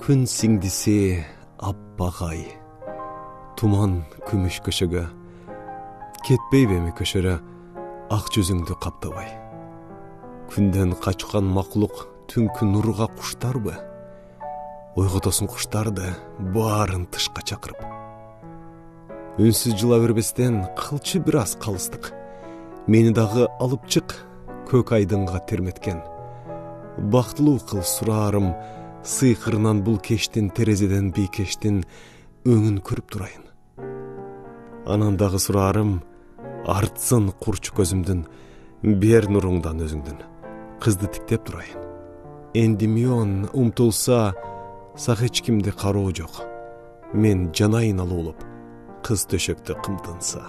Күн сиңдиси аппак ай, туман күмүш көшөгө, кетпейби эми көшөрө ак жүзүңдү каптабай. Күндөн качкан макулук түнкү нурга куштарбы? Ойготосуң куштарды баарын тышка чакырып. Үнсүз жыла бербестен кылчы бир аз калыстык. Мени дагы алып чык көк айдынга терметкен. Бактылуу кыл сураарым, сыйкырынан бул кештин терезеден бийкештин өңүн көрүп турайын. Анан дагы сураарым, артсын курч көзүмдүн, бер нуруңдан өзүңдүн, кызды тиктеп турайын. Энди мион умтулса, сак эч кимди кароо жок. Мен жанайын алуулуп, кыз төшөктө кымтынса.